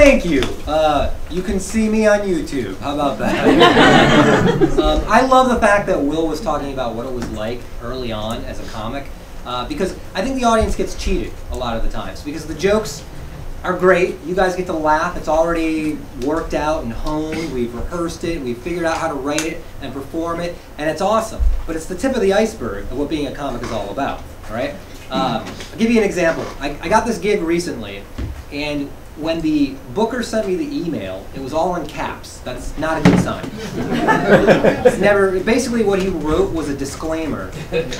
Thank you. You can see me on YouTube. How about that? I love the fact that Will was talking about what it was like early on as a comic, because I think the audience gets cheated a lot of the times, because the jokes are great. You guys get to laugh. It's already worked out and honed. We've rehearsed it. We've figured out how to write it and perform it, and it's awesome. But it's the tip of the iceberg of what being a comic is all about, all right? I'll give you an example. I got this gig recently, and when the booker sent me the email, it was all in caps. That's not a good sign. It's never, basically what he wrote was a disclaimer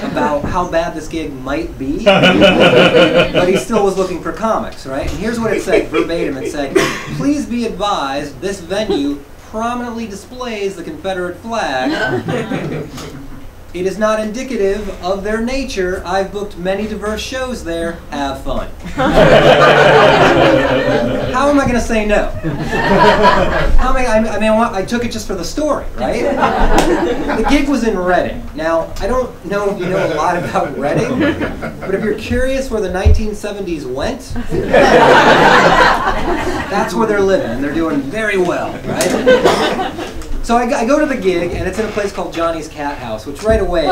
about how bad this gig might be, but he still was looking for comics, right? And here's what it said, verbatim. It said, "Please be advised, this venue prominently displays the Confederate flag. It is not indicative of their nature. I've booked many diverse shows there. Have fun." How am I going to say no? How am I took it just for the story, right? The gig was in Reading. Now, I don't know if you know a lot about Reading, but if you're curious where the 1970s went, that's where they're living, and they're doing very well, right? So I go to the gig, and it's in a place called Johnny's Cat House, which right away,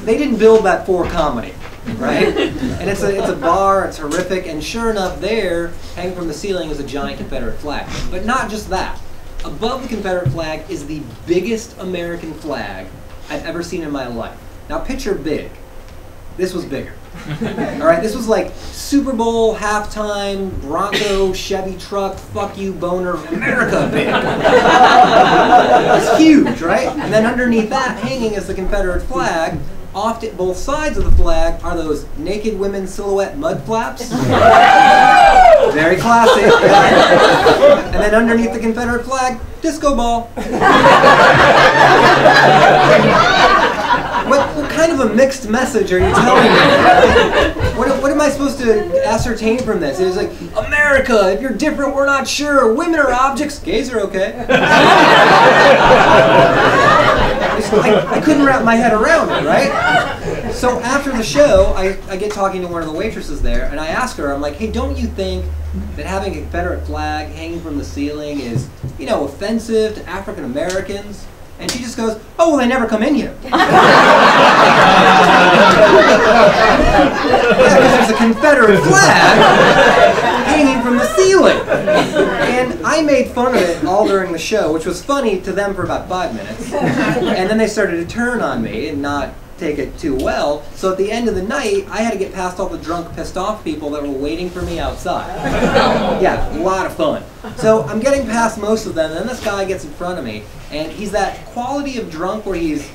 they didn't build that for comedy, right? And it's a bar, it's horrific, and sure enough there, hanging from the ceiling is a giant Confederate flag. But not just that. Above the Confederate flag is the biggest American flag I've ever seen in my life. Now picture big. This was bigger. All right, this was like Super Bowl halftime, Bronco, Chevy truck, fuck you, boner, America big. It's huge, right? And then underneath that, hanging is the Confederate flag. Off to both sides of the flag are those naked women silhouette mud flaps. Very classic. Yeah. And then underneath the Confederate flag, disco ball. What kind of a mixed message are you telling me? What am I supposed to ascertain from this? It was like, America, if you're different, we're not sure. Women are objects. Gays are okay. I couldn't wrap my head around it, right? So after the show, I get talking to one of the waitresses there, and I ask her, I'm like, hey, don't you think that having a Confederate flag hanging from the ceiling is, you know, offensive to African Americans? And she just goes, oh, well, they never come in here. Yeah, because there's a Confederate flag hanging from the ceiling. And I made fun of it all during the show, which was funny to them for about 5 minutes. And then they started to turn on me and not take it too well. So at the end of the night, I had to get past all the drunk, pissed off people that were waiting for me outside. Yeah, a lot of fun. So I'm getting past most of them, and then this guy gets in front of me, and he's that quality of drunk where he's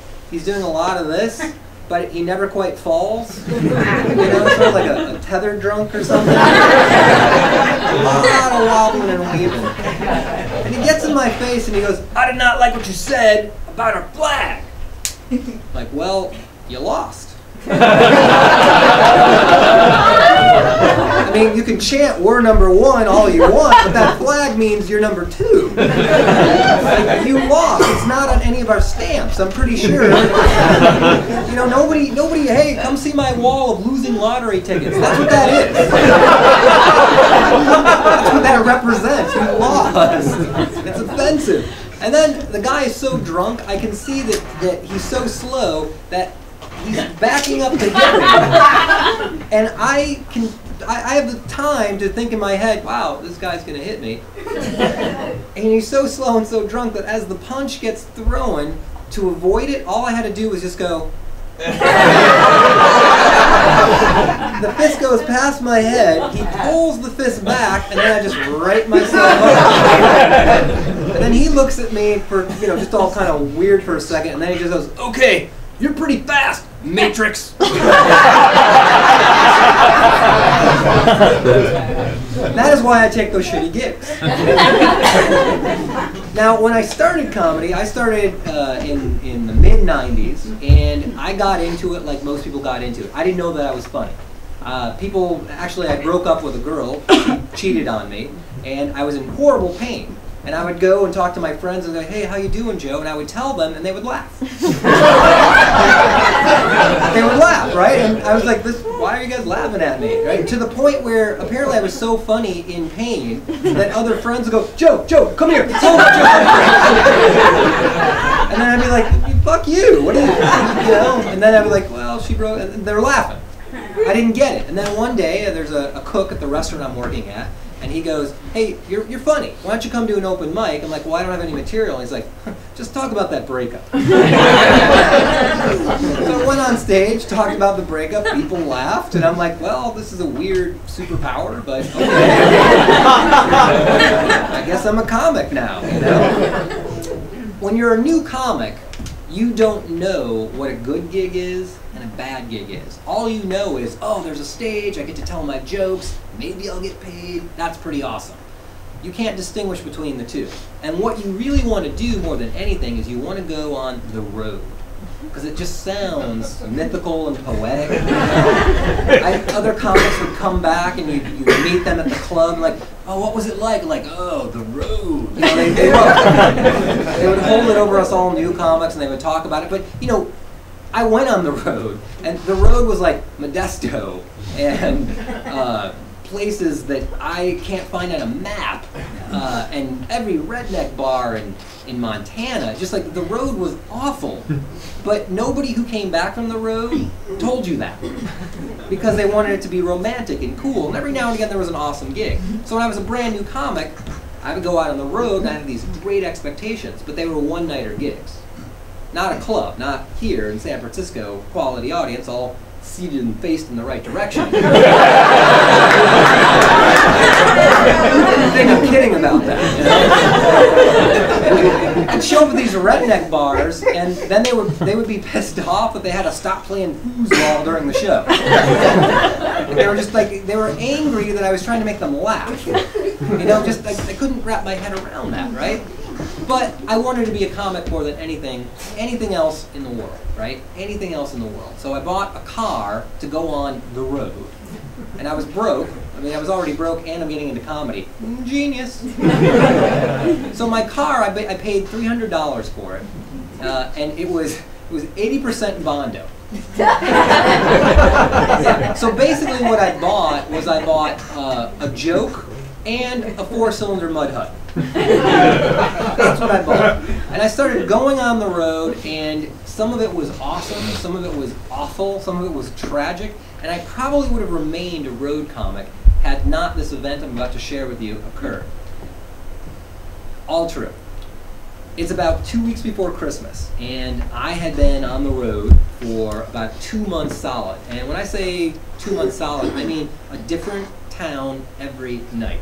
doing a lot of this, but he never quite falls. You know, sort of like a tethered drunk or something. A lot of wobbling and weaving. And he gets in my face and he goes, I did not like what you said about our flag. Like, well, you lost. I mean, you can chant we're number one all you want, but that flag means you're number two. Like, you lost. It's not on any of our stamps, I'm pretty sure. You know, nobody, hey, come see my wall of losing lottery tickets. That's what that is. That's what that represents. You lost. It's offensive. And then the guy is so drunk, I can see that he's so slow that he's backing up to hit me. And I have the time to think in my head, wow, this guy's going to hit me. And he's so slow and so drunk that as the punch gets thrown, to avoid it, all I had to do was just go. The fist goes past my head, he pulls the fist back, and then I just right myself up. And then he looks at me for, you know, just all kind of weird for a second, and then he just goes, okay, you're pretty fast, Matrix. That is why I take those shitty gigs. Now, when I started comedy, I started in the mid-90s, and I got into it like most people got into it. I didn't know that I was funny. Actually, I broke up with a girl, she cheated on me, and I was in horrible pain. And I would go and talk to my friends and go, hey, how you doing, Joe? And I would tell them, and they would laugh. They would laugh, right? And I was like, why why are you guys laughing at me? Right? To the point where apparently I was so funny in pain that other friends would go, Joe, come here. Tell me, Joe. And then I'd be like, fuck you. What are you know? And then I'd be like, well, she broke, and they're laughing. I didn't get it. And then one day, there's a cook at the restaurant I'm working at, and he goes, hey, you're funny. Why don't you come to an open mic? I'm like, well, I don't have any material. And he's like, just talk about that breakup. So I went on stage, talked about the breakup. People laughed. And I'm like, well, this is a weird superpower, but okay. I guess I'm a comic now, you know? When you're a new comic, you don't know what a good gig is and a bad gig is. All you know is, oh, there's a stage, I get to tell my jokes, maybe I'll get paid, that's pretty awesome. You can't distinguish between the two. And what you really want to do more than anything is you want to go on the road. Because it just sounds mythical and poetic. Other comics would come back and you meet them at the club like, oh, what was it like? Like, oh, the road. You know, they would hold it over us all new comics and they would talk about it. But, you know, I went on the road, and the road was like Modesto and places that I can't find on a map, and every redneck bar in Montana. Just like the road was awful, but nobody who came back from the road told you that because they wanted it to be romantic and cool. And every now and again there was an awesome gig. So when I was a brand new comic, I would go out on the road and I had these great expectations, but they were one-nighter gigs. Not a club, not here in San Francisco, quality audience, all seated and faced in the right direction. I think I'm kidding about that. You know? I'd show up at these redneck bars, and then they would be pissed off that they had to stop playing foosball during the show. They were just like, they were angry that I was trying to make them laugh. You know, just like, I couldn't wrap my head around that, right? But I wanted to be a comic more than anything else in the world, right? Anything else in the world. So I bought a car to go on the road. And I was broke. I mean, I was already broke and I'm getting into comedy. Genius. So my car, I paid $300 for it. And it was 80% Bondo. Yeah. So basically what I bought was a joke and a 4-cylinder mud hut. That's what I bought. And I started going on the road, and some of it was awesome, some of it was awful, some of it was tragic, and I probably would have remained a road comic had not this event I'm about to share with you occurred. All true. It's about 2 weeks before Christmas, and I had been on the road for about 2 months solid. And when I say 2 months solid, I mean a different town every night.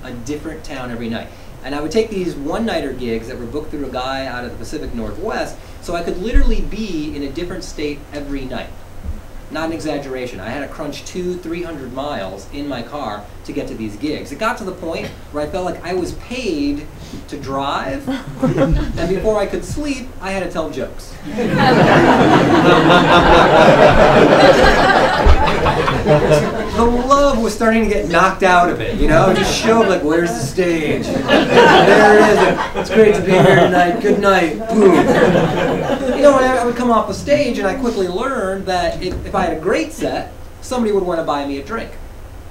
A different town every night. And I would take these one-nighter gigs that were booked through a guy out of the Pacific Northwest, so I could literally be in a different state every night. Not an exaggeration. I had to crunch 200-300 miles in my car to get to these gigs. It got to the point where I felt like I was paid to drive, and before I could sleep, I had to tell jokes. The love was starting to get knocked out of it, you know? It just showed like, where's the stage? There it is. It's great to be here tonight. Good night. Boom. You know, I would come off the stage, and I quickly learned that if I had a great set, somebody would want to buy me a drink.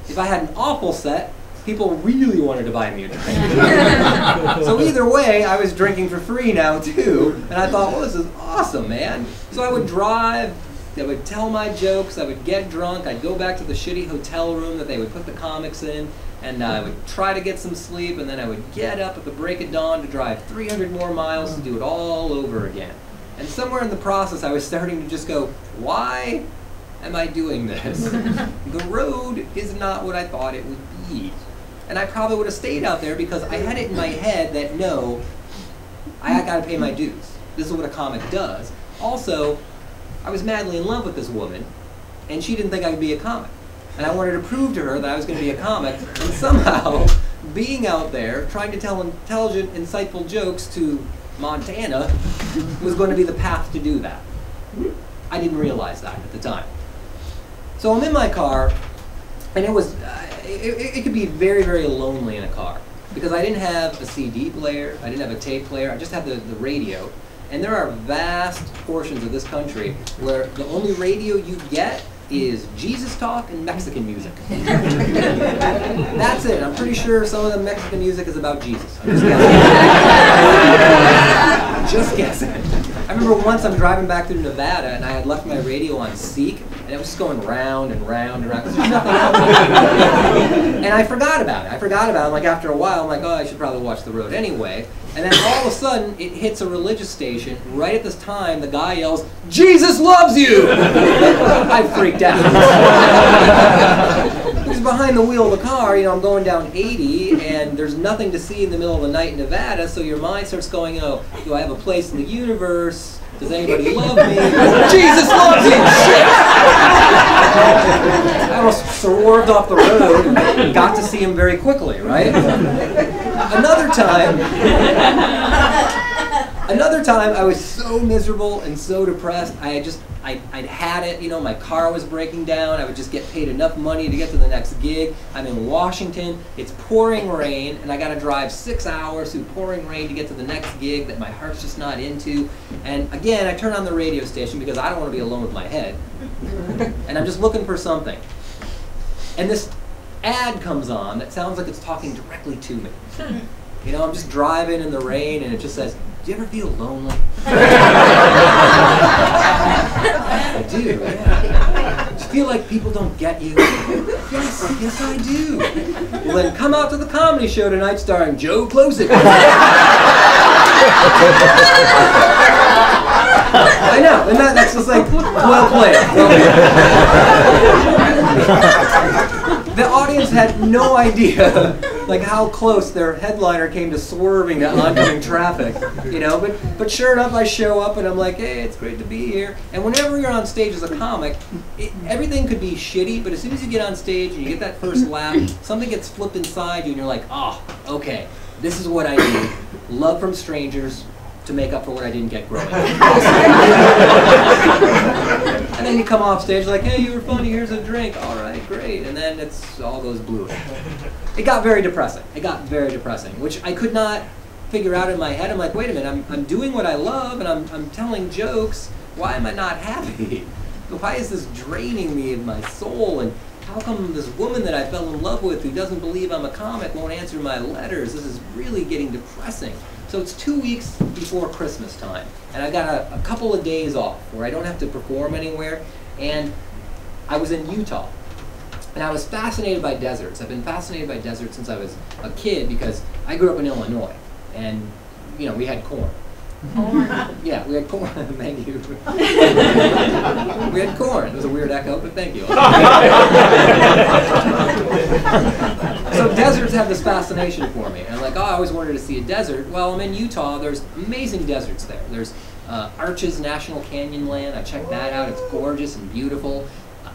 If I had an awful set, people really wanted to buy me a drink. So either way, I was drinking for free now too, and I thought, well, this is awesome, man. So I would drive, I would tell my jokes, I would get drunk, I'd go back to the shitty hotel room that they would put the comics in, and I would try to get some sleep, and then I would get up at the break of dawn to drive 300 more miles to do it all over again. And somewhere in the process, I was starting to just go, why am I doing this? The road is not what I thought it would be. And I probably would have stayed out there because I had it in my head that, no, I got to pay my dues. This is what a comic does. Also, I was madly in love with this woman, and she didn't think I could be a comic. And I wanted to prove to her that I was going to be a comic, and somehow, being out there, trying to tell intelligent, insightful jokes to Montana was going to be the path to do that. I didn't realize that at the time. So I'm in my car, and it was, it could be very, very lonely in a car, because I didn't have a CD player, I didn't have a tape player, I just had the radio. And there are vast portions of this country where the only radio you get is Jesus talk and Mexican music. That's it. I'm pretty sure some of the Mexican music is about Jesus. I'm just guessing. Just guessing. I remember once I'm driving back through Nevada and I had left my radio on Seek and it was just going round and round and round because there's nothing happening. And I forgot about it. Like after a while, I'm like, oh, I should probably watch the road anyway. And then all of a sudden, it hits a religious station. Right at this time, the guy yells, "Jesus loves you!" I freaked out. He's behind the wheel of the car. You know, I'm going down 80, and there's nothing to see in the middle of the night in Nevada, so your mind starts going, you know, do I have a place in the universe? Does anybody love me? Jesus loves you! Shit! I almost swerved off the road and got to see him very quickly, right? Another time I was so miserable and so depressed, I'd had it, you know, my car was breaking down, I would just get paid enough money to get to the next gig. I'm in Washington, it's pouring rain, and I gotta drive 6 hours through pouring rain to get to the next gig that my heart's just not into. And again, I turn on the radio station because I don't want to be alone with my head. And I'm just looking for something. And this ad comes on that sounds like it's talking directly to me. You know, I'm just driving in the rain and it just says, "Do you ever feel lonely?" I do, yeah. Do you feel like people don't get you? Yes, I do. Well then come out to the comedy show tonight starring Joe Klosik. I know, and that's just like, well played. The audience had no idea like how close their headliner came to swerving to oncoming traffic, you know, but sure enough I show up and I'm like, hey, it's great to be here. And whenever you're on stage as a comic, everything could be shitty, but as soon as you get on stage and you get that first laugh, something gets flipped inside you and you're like, oh, okay, this is what I need. Love from strangers to make up for what I didn't get growing up. And then you come off stage like, hey, you were funny, here's a drink. All right, great. And then it's all goes blue. It got very depressing. Which I could not figure out in my head. I'm like, wait a minute, I'm doing what I love and I'm telling jokes. Why am I not happy? Why is this draining me of my soul? And how come this woman that I fell in love with who doesn't believe I'm a comic won't answer my letters? This is really getting depressing. So it's 2 weeks before Christmas time, and I've got a couple of days off where I don't have to perform anywhere, and I was in Utah, and I was fascinated by deserts. I've been fascinated by deserts since I was a kid because I grew up in Illinois, and you know, we had corn. Yeah, we had corn. Thank you. We had corn. It was a weird echo, but thank you. So deserts have this fascination for me. And I'm like, oh, I always wanted to see a desert. Well, I'm in Utah. There's amazing deserts there. There's Arches National Canyon land. I checked that out. It's gorgeous and beautiful.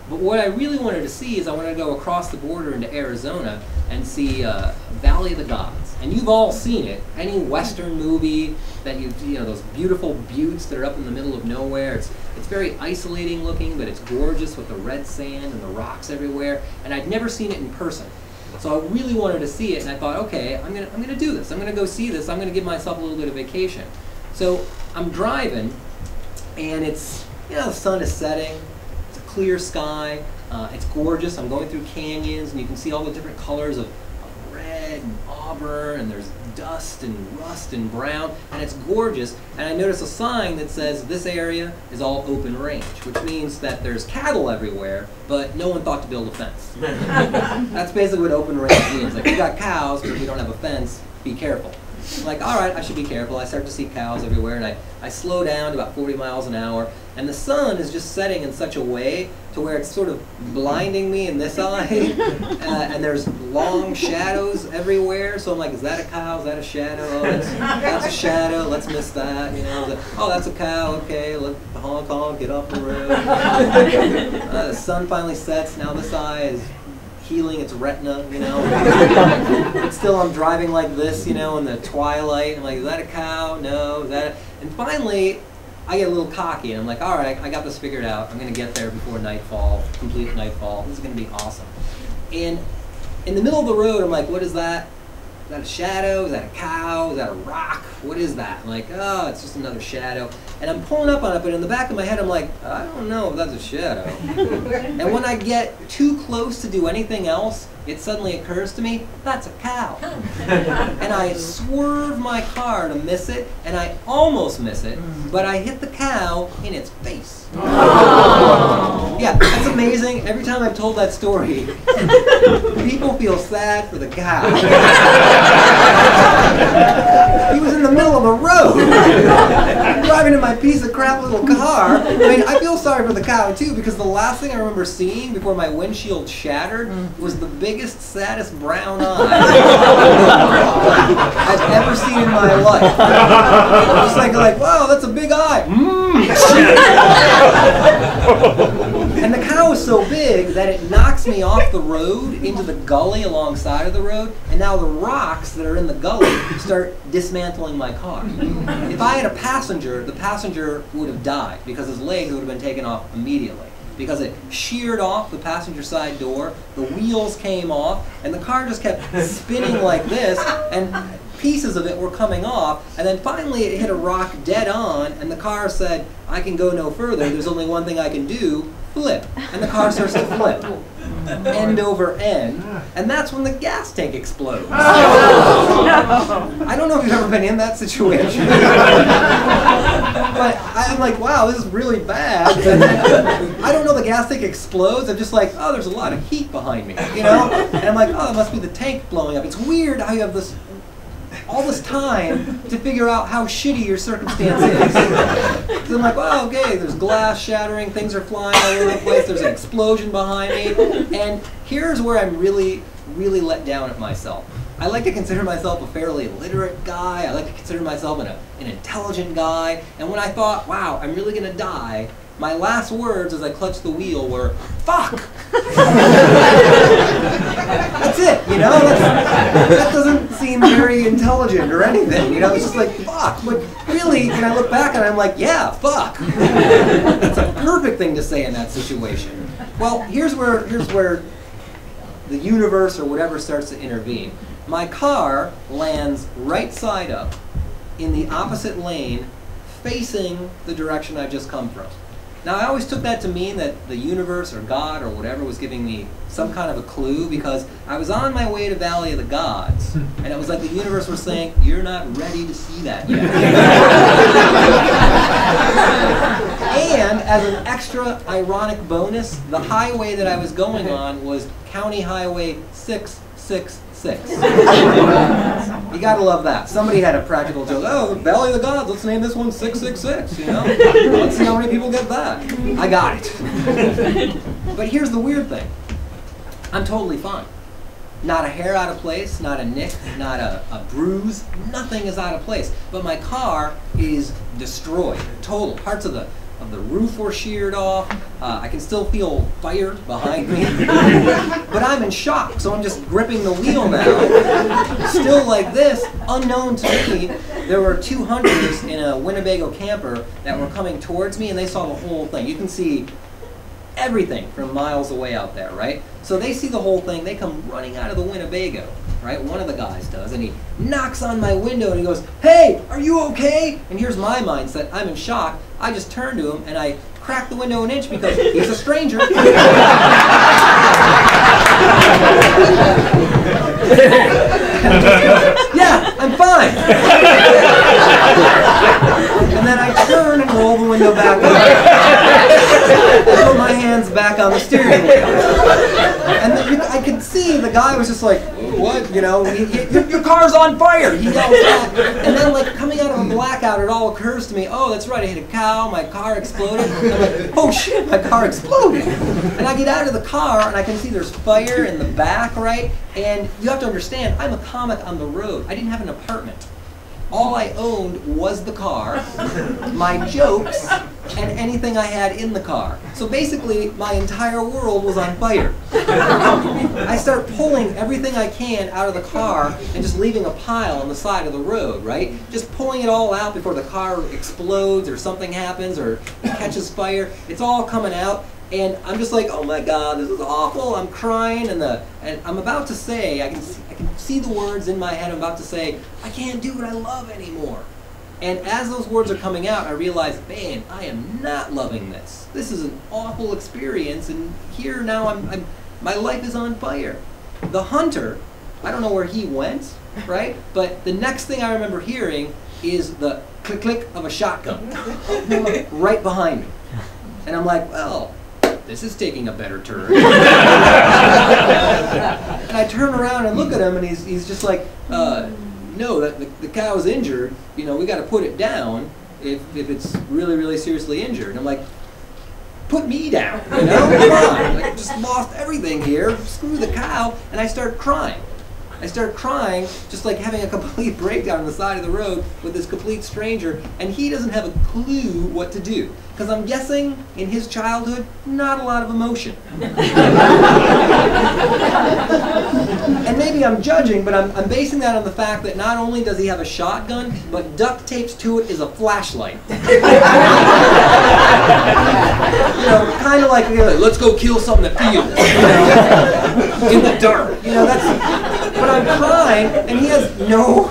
But what I really wanted to see is I wanted to go across the border into Arizona and see Valley of the Gods. And you've all seen it. Any Western movie that you know, those beautiful buttes that are up in the middle of nowhere. It's very isolating looking, but it's gorgeous with the red sand and the rocks everywhere. And I'd never seen it in person. So I really wanted to see it, and I thought, okay, I'm gonna do this. I'm gonna go see this. I'm gonna give myself a little bit of vacation. So I'm driving, and it's, you know, the sun is setting. It's a clear sky. It's gorgeous. I'm going through canyons, and you can see all the different colors of red and auburn, and there's dust and rust and brown, and it's gorgeous. And I notice a sign that says this area is all open range, which means that there's cattle everywhere, but no one thought to build a fence. That's basically what open range means. Like, you got cows, but we don't have a fence, be careful. I'm like, all right, I should be careful. I start to see cows everywhere, and I slow down to about 40 miles an hour, and the sun is just setting in such a way to where it's sort of blinding me in this eye, and there's long shadows everywhere, so I'm like, is that a cow? Is that a shadow? Oh, that's a shadow, let's miss that, you know. Oh, that's a cow, okay, let honk honk, get off the road. The sun finally sets, now this eye is healing its retina, you know. But still I'm driving like this, you know, in the twilight. I'm like, is that a cow? No. Is that a... And finally, I get a little cocky and I'm like, all right, I got this figured out. I'm going to get there before nightfall, complete nightfall. This is going to be awesome. And in the middle of the road, I'm like, what is that? that a shadow? Is that a cow? Is that a rock? What is that? I'm like, oh, it's just another shadow. And I'm pulling up on it, but in the back of my head, I'm like, I don't know if that's a shadow. And when I get too close to do anything else, it suddenly occurs to me, that's a cow. And I swerve my car to miss it, and I almost miss it, but I hit the cow in its face. Yeah, that's amazing. Every time I've told that story, people feel sad for the cow. He was in the middle of the road, driving in my piece of crap little car. I mean, I feel sorry for the cow too, because the last thing I remember seeing before my windshield shattered was the biggest, saddest brown eye I've ever seen in my life. Just like, wow, that's a big eye. And the cow is so big that it knocks me off the road into the gully alongside of the road, and now the rocks that are in the gully start dismantling my car. If I had a passenger, the passenger would have died because his legs would have been taken off immediately. Because it sheared off the passenger side door, the wheels came off, and the car just kept spinning like this, and pieces of it were coming off, and then finally it hit a rock dead on, and the car said, I can go no further, there's only one thing I can do, flip. And the car starts to flip, end over end, and that's when the gas tank explodes. I don't know if you've ever been in that situation. But I'm like, wow, this is really bad. And then, I don't know the gas tank explodes. I'm just like, oh, there's a lot of heat behind me, you know? And I'm like, oh, it must be the tank blowing up. It's weird how you have all this time to figure out how shitty your circumstance is. So I'm like, oh, okay, there's glass shattering, things are flying all over the place, there's an explosion behind me, and here's where I'm really, really let down at myself. I like to consider myself a fairly literate guy, I like to consider myself an intelligent guy, and when I thought, wow, I'm really gonna die, my last words as I clutched the wheel were, fuck! That's it, you know? That doesn't seem very intelligent or anything, you know? It's just like, fuck. But really, when I look back at it, I'm like, yeah, fuck. That's a perfect thing to say in that situation. Well, here's where the universe or whatever starts to intervene. My car lands right side up in the opposite lane facing the direction I've just come from. Now, I always took that to mean that the universe or God or whatever was giving me some kind of a clue, because I was on my way to Valley of the Gods, and it was like the universe was saying, you're not ready to see that yet. And as an extra ironic bonus, the highway that I was going on was County Highway 666. You gotta love that. Somebody had a practical joke. Oh, Valley of the Gods, let's name this one 666, you know? Let's see how many people get that. I got it. But here's the weird thing. I'm totally fine. Not a hair out of place, not a nick, not a bruise, nothing is out of place. But my car is destroyed, total. Parts of the roof were sheared off. I can still feel fire behind me. But I'm in shock, so I'm just gripping the wheel now. Still like this, unknown to me, there were two hunters in a Winnebago camper that were coming towards me, and they saw the whole thing. You can see everything from miles away out there, right? So they see the whole thing, they come running out of the Winnebago, right? One of the guys does, and he knocks on my window and he goes, hey, are you okay? And here's my mindset, I'm in shock. I just turn to him and I crack the window an inch because he's a stranger. Yeah, I'm fine. And then I turn and roll the window back up. I put my hands back on the steering wheel. And I could see the guy was just like, what? You know, your car's on fire. He yells back. And then, like, coming out of a blackout, it all occurs to me, oh, that's right, I hit a cow, my car exploded. I'm like, oh shit, my car exploded. And I get out of the car and I can see there's fire in the back, right? And you have to understand, I'm a comic on the road. I didn't have an apartment. All I owned was the car, my jokes, and anything I had in the car. So basically, my entire world was on fire. I start pulling everything I can out of the car and just leaving a pile on the side of the road, right? Just pulling it all out before the car explodes or something happens or catches fire. It's all coming out. And I'm just like, oh my God, this is awful. I'm crying, and I'm about to say, I can see the words in my head. I'm about to say, I can't do what I love anymore. And as those words are coming out, I realize, man, I am not loving this. This is an awful experience, and here now my life is on fire. The hunter, I don't know where he went, right? But the next thing I remember hearing is the click click of a shotgun right behind me. And I'm like, well, this is taking a better turn. And I turn around and look at him, and he's just like, no, the cow's injured. You know, we got to put it down if it's really, really seriously injured. And I'm like, put me down, you know? Come on. Like, I just lost everything here. Screw the cow. And I start crying. I start crying, just like having a complete breakdown on the side of the road with this complete stranger, and he doesn't have a clue what to do. Because I'm guessing, in his childhood, not a lot of emotion. And maybe I'm judging, but I'm basing that on the fact that not only does he have a shotgun, but duct taped to it is a flashlight. You know, kind of like, let's go kill something that feels, you know, in the dark. You know, that's. But I'm crying, and he has no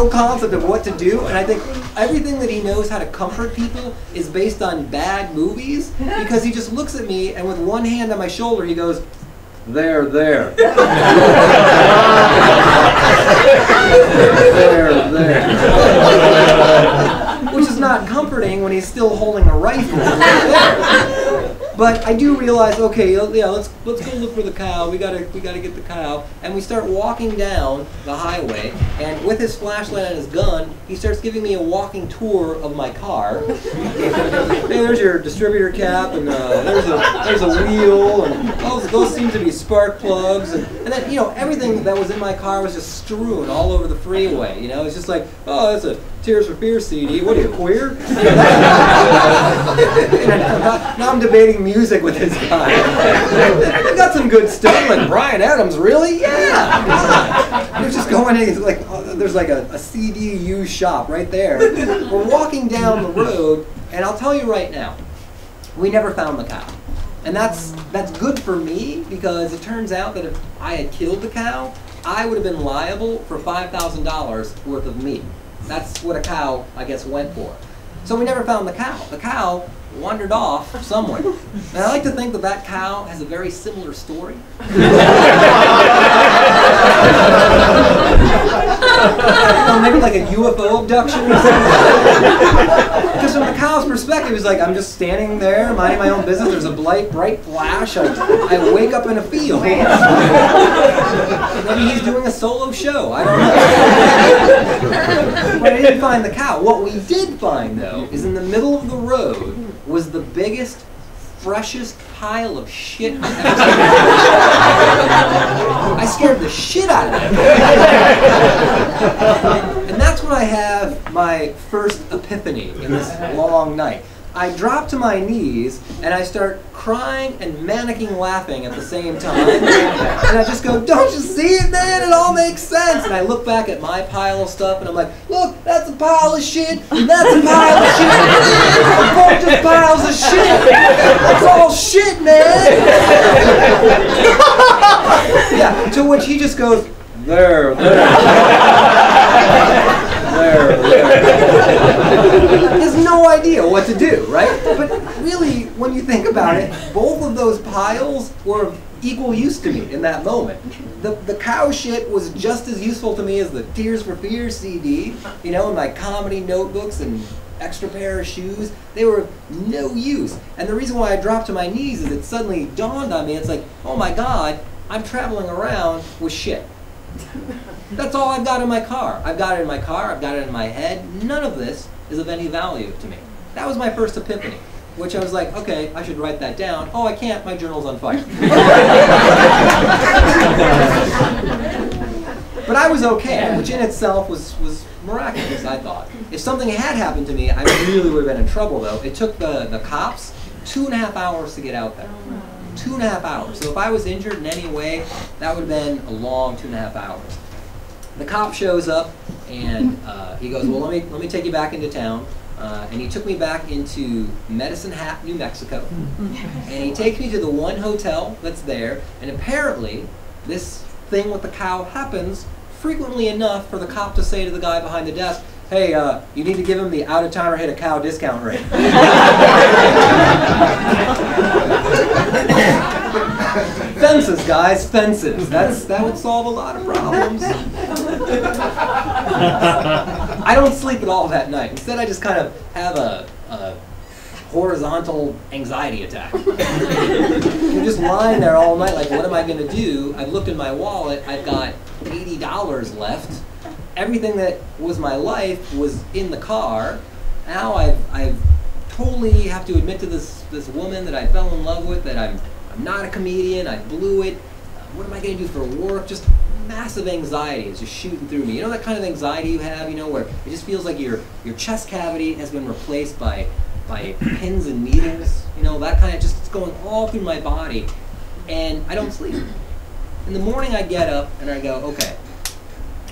concept of what to do, and I think everything that he knows how to comfort people is based on bad movies, because he just looks at me, and with one hand on my shoulder, he goes, there. There. Which is not comforting when he's still holding a rifle. But I do realize, okay, yeah, let's go look for the cow. We gotta get the cow. And we start walking down the highway, and with his flashlight and his gun, he starts giving me a walking tour of my car. Hey, there's your distributor cap, and there's a wheel, and those seem to be spark plugs, and then, you know, everything that was in my car was just strewn all over the freeway. You know, it's just like, oh, that's a Tears for Fears CD. What are you, queer? Now I'm debating music with this guy. I got some good stuff, like Bryan Adams, really? Yeah. He was just going in, like, there's like a CD used shop right there. We're walking down the road, and I'll tell you right now, we never found the cow. And that's good for me, because it turns out that if I had killed the cow, I would have been liable for $5,000 worth of meat. That's what a cow, I guess, went for. So we never found the cow. The cow wandered off somewhere. And I like to think that that cow has a very similar story. Maybe like a UFO abduction or something. Because from the cow's perspective, it's like, I'm just standing there, minding my own business. There's a bright flash. I wake up in a field. Maybe he's doing a solo show. I don't know. But I didn't find the cow. What we did find, though, is in the middle of the road was the biggest, freshest pile of shit I've ever seen. I scared the shit out of it. And that's when I have my first epiphany in this long night. I drop to my knees, and I start crying and manicking laughing at the same time. And I just go, don't you see it, man? It all makes sense. And I look back at my pile of stuff, and I'm like, look, that's a pile of shit, and that's a pile of shit. They're both just piles of shit. It's all shit, man. Yeah, to which he just goes, there. He has no idea what to do, right? But really, when you think about it, both of those piles were of equal use to me in that moment. The cow shit was just as useful to me as the Tears for Fears CD, you know, and my comedy notebooks and extra pair of shoes. They were of no use. And the reason why I dropped to my knees is it suddenly dawned on me, it's like, oh my God, I'm traveling around with shit. That's all I've got in my car. I've got it in my car, I've got it in my head. None of this is of any value to me. That was my first epiphany, which I was like, okay, I should write that down. Oh, I can't, my journal's on fire. But I was okay, which in itself was miraculous, I thought. If something had happened to me, I really would have been in trouble, though. It took the cops 2.5 hours to get out there. 2.5 hours. So if I was injured in any way, that would have been a long 2.5 hours. The cop shows up, and he goes, well, let me take you back into town. and he took me back into Medicine Hat, New Mexico, and he takes me to the one hotel that's there, and apparently this thing with the cow happens frequently enough for the cop to say to the guy behind the desk, hey, you need to give him the out-of-towner hit a cow discount rate. Fences, guys, fences. That would solve a lot of problems. I don't sleep at all that night. Instead, I just kind of have a horizontal anxiety attack. You're just lying there all night like, what am I going to do? I've looked in my wallet. I've got $80 left. Everything that was my life was in the car. Now I've totally have to admit to this woman that I fell in love with that I'm not a comedian. I blew it. What am I going to do for work? Just massive anxiety is just shooting through me. You know that kind of anxiety you have, you know, where it just feels like your chest cavity has been replaced by pins and needles. You know, that kind of just, it's going all through my body, and I don't sleep. In the morning I get up and I go, okay,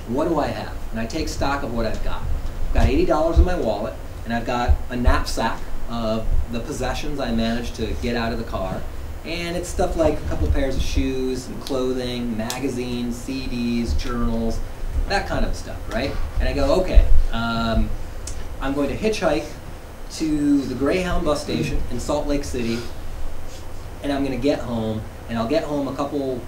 what do I have? And I take stock of what I've got. I've got $80 in my wallet, and I've got a knapsack of the possessions I managed to get out of the car. And it's stuff like a couple pairs of shoes, some clothing, magazines, CDs, journals, that kind of stuff, right? And I go, okay, I'm going to hitchhike to the Greyhound bus station in Salt Lake City, and I'm going to get home, and I'll get home a couple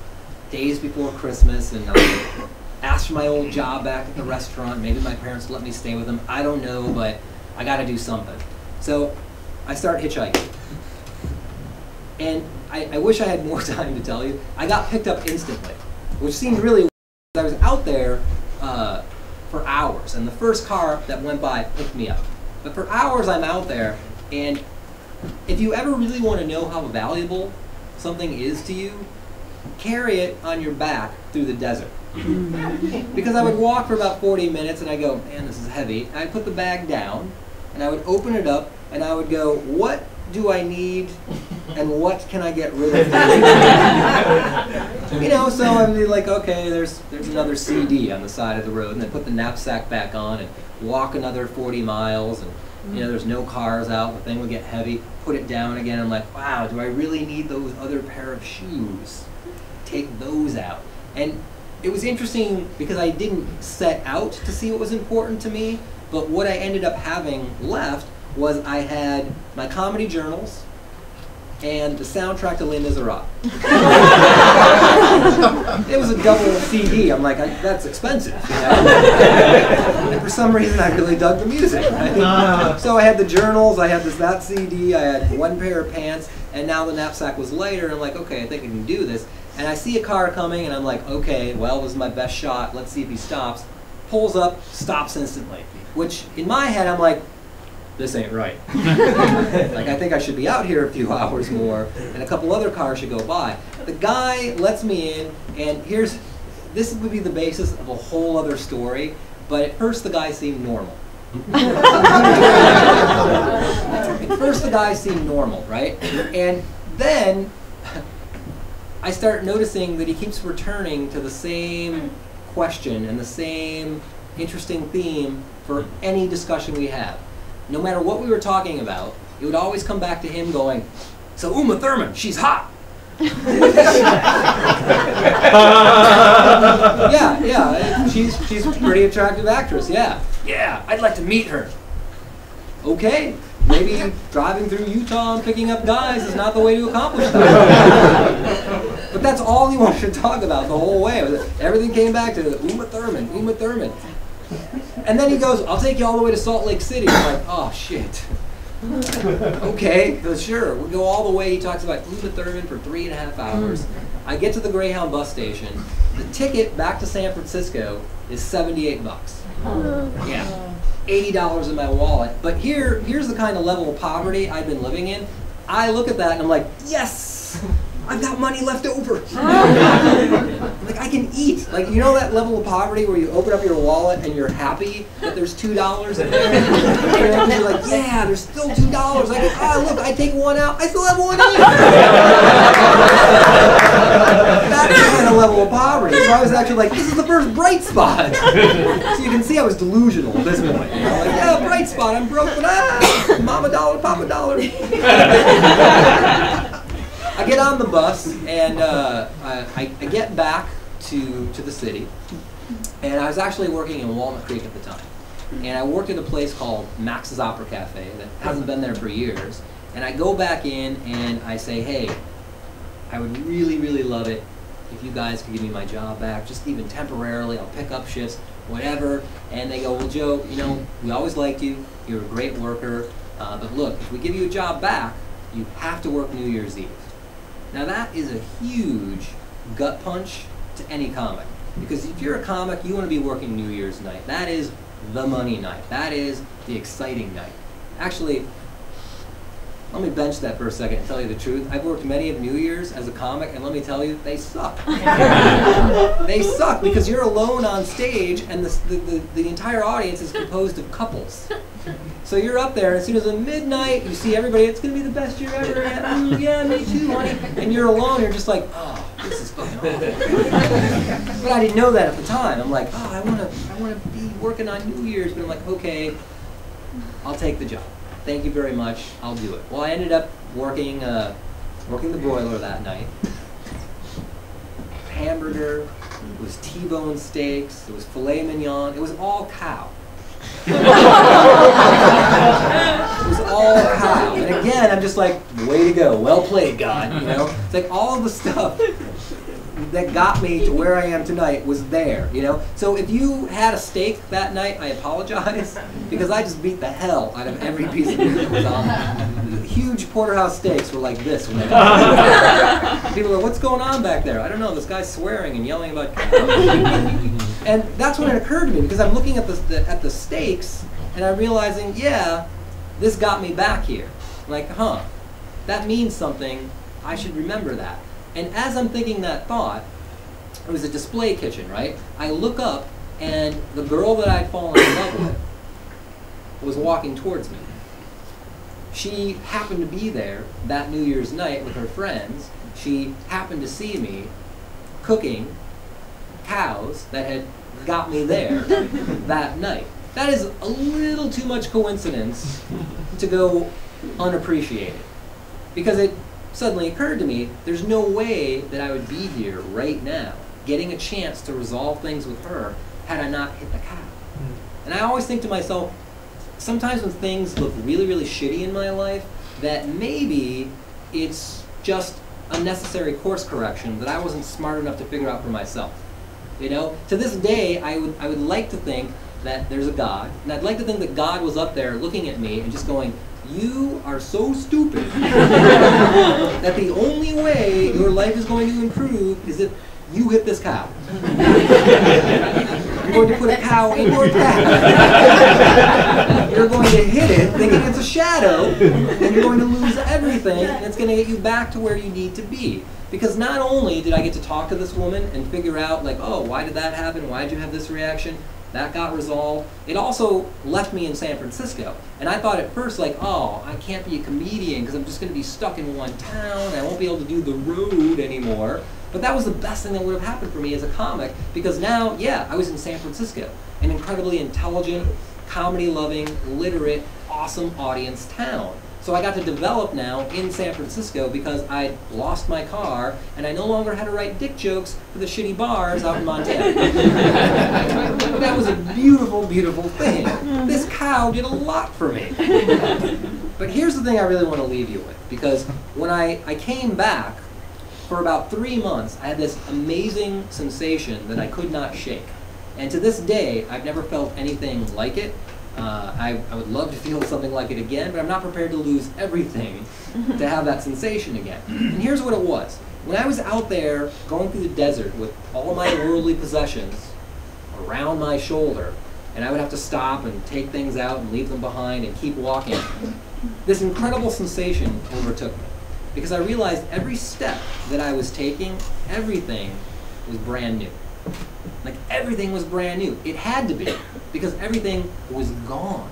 days before Christmas, and I'll ask for my old job back at the restaurant. Maybe my parents will let me stay with them. I don't know, but I got to do something. So I start hitchhiking. And I wish I had more time to tell you. I got picked up instantly, which seemed really weird. I was out there for hours, and the first car that went by picked me up. But for hours I'm out there, and if you ever really want to know how valuable something is to you, carry it on your back through the desert. Because I would walk for about 40 minutes, and I go, man, this is heavy. And I'd put the bag down, and I would open it up, and I would go, what do I need, and what can I get rid of? You know, so I'd be like, okay, there's another CD on the side of the road, and then put the knapsack back on and walk another 40 miles, and you know, there's no cars out, the thing would get heavy, put it down again. I'm like, wow, do I really need those other pair of shoes? Take those out. And it was interesting because I didn't set out to see what was important to me, but what I ended up having left was I had my comedy journals and the soundtrack to Les Miserables. It was a double CD. I'm like, that's expensive. You know? And for some reason, I really dug the music. Right? So I had the journals, I had that CD, I had one pair of pants, and now the knapsack was lighter. And I'm like, okay, I think I can do this. And I see a car coming, and I'm like, okay, well, this is my best shot. Let's see if he stops. Pulls up, stops instantly. Which, in my head, I'm like, this ain't right. Like, I think I should be out here a few hours more, and a couple other cars should go by. The guy lets me in, and this would be the basis of a whole other story, but at first the guy seemed normal. At first the guy seemed normal, right? And then I start noticing that he keeps returning to the same question and the same interesting theme for any discussion we have. No matter what we were talking about, it would always come back to him going, so Uma Thurman, she's hot. Yeah, she's a pretty attractive actress, yeah, I'd like to meet her. Okay, maybe driving through Utah and picking up guys is not the way to accomplish that. But that's all he wanted to talk about the whole way. Everything came back to Uma Thurman, Uma Thurman. And then he goes, I'll take you all the way to Salt Lake City. I'm like, oh, shit. Okay, sure. We'll go all the way. He talks about Uma Thurman for 3.5 hours. I get to the Greyhound bus station. The ticket back to San Francisco is $78. Yeah, $80 in my wallet. But here's the kind of level of poverty I've been living in. I look at that and I'm like, yes! I've got money left over. Like, I can eat. Like, you know that level of poverty where you open up your wallet and you're happy that there's $2 in there? And you're like, yeah, there's still $2. Like, look, I take one out, I still have one in. That's the kind of level of poverty. It's So I was actually like, this is the first bright spot. So you can see I was delusional at this point. You know, like, yeah, bright spot, I'm broke, but mama dollar, papa dollar. I get on the bus, and I get back to the city, and I was actually working in Walnut Creek at the time. And I worked at a place called Max's Opera Cafe that hasn't been there for years. And I go back in and I say, hey, I would really, really love it if you guys could give me my job back, just even temporarily. I'll pick up shifts, whatever. And they go, well, Joe, you know, we always liked you. You're a great worker. But look, if we give you a job back, you have to work New Year's Eve. Now that is a huge gut punch to any comic. Because if you're a comic, you want to be working New Year's night. That is the money night. That is the exciting night. Actually, let me bench that for a second and tell you the truth. I've worked many of New Year's as a comic, and let me tell you, they suck. They suck because you're alone on stage, and the entire audience is composed of couples. So you're up there, and as soon as it's midnight, you see everybody, it's going to be the best year ever. Yeah, me too, honey. And you're alone, you're just like, oh, this is fucking awful. But I didn't know that at the time. I'm like, oh, I want to be working on New Year's, but I'm like, okay, I'll take the job. Thank you very much. I'll do it. Well, I ended up working the broiler that night. Hamburger. It was T-bone steaks. It was filet mignon. It was all cow. It was all cow. And again, I'm just like, way to go. Well played, God. You know, it's like all of the stuff that got me to where I am tonight was there, you know? So if you had a steak that night, I apologize, because I just beat the hell out of every piece of meat that was on there. Huge porterhouse steaks were like this when they got there. People are, what's going on back there? I don't know, this guy's swearing and yelling about cows. And that's when it occurred to me, because I'm looking at the steaks, and I'm realizing, yeah, this got me back here. Like, huh, that means something, I should remember that. And as I'm thinking that thought, it was a display kitchen, right? I look up, and the girl that I'd fallen in love with was walking towards me. She happened to be there that New Year's night with her friends. She happened to see me cooking cows that had got me there that night. That is a little too much coincidence to go unappreciated. Because it suddenly occurred to me, there's no way that I would be here right now, getting a chance to resolve things with her, had I not hit the cow. And I always think to myself, sometimes when things look really, really shitty in my life, that maybe it's just a necessary course correction that I wasn't smart enough to figure out for myself. You know, to this day, I would like to think that there's a God, and I'd like to think that God was up there looking at me and just going, you are so stupid that the only way your life is going to improve is if you hit this cow. You're going to put a cow in your path. You're going to hit it thinking it's a shadow, and you're going to lose everything, and it's going to get you back to where you need to be. Because not only did I get to talk to this woman and figure out, like, oh, why did that happen? Why did you have this reaction? That got resolved. It also left me in San Francisco. And I thought at first, like, oh, I can't be a comedian because I'm just going to be stuck in one town. I won't be able to do the road anymore. But that was the best thing that would have happened for me as a comic, because now, yeah, I was in San Francisco, an incredibly intelligent, comedy-loving, literate, awesome audience town. So I got to develop now in San Francisco because I lost my car and I no longer had to write dick jokes for the shitty bars out in Montana. That was a beautiful, beautiful thing. This cow did a lot for me. But here's the thing I really want to leave you with, because when I came back, for about 3 months, I had this amazing sensation that I could not shake. And to this day, I've never felt anything like it. I would love to feel something like it again, but I'm not prepared to lose everything to have that sensation again. And here's what it was. When I was out there going through the desert with all my worldly possessions around my shoulder, and I would have to stop and take things out and leave them behind and keep walking, this incredible sensation overtook me. Because I realized every step that I was taking, everything was brand new. Like, everything was brand new. It had to be, because everything was gone.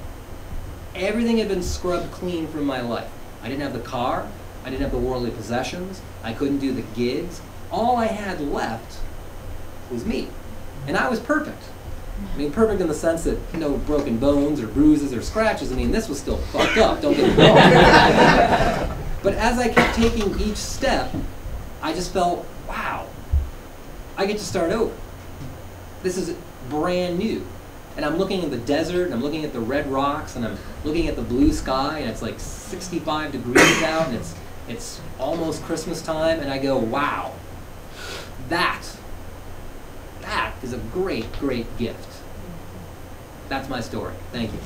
Everything had been scrubbed clean from my life. I didn't have the car. I didn't have the worldly possessions. I couldn't do the gigs. All I had left was me. And I was perfect. I mean, perfect in the sense that no broken bones or bruises or scratches. I mean, this was still fucked up, don't get me wrong. But as I kept taking each step, I just felt, wow, I get to start over. This is brand new. And I'm looking at the desert, and I'm looking at the red rocks, and I'm looking at the blue sky, and it's like 65 degrees out, and it's almost Christmas time, and I go, wow, that is a great, great gift. That's my story. Thank you.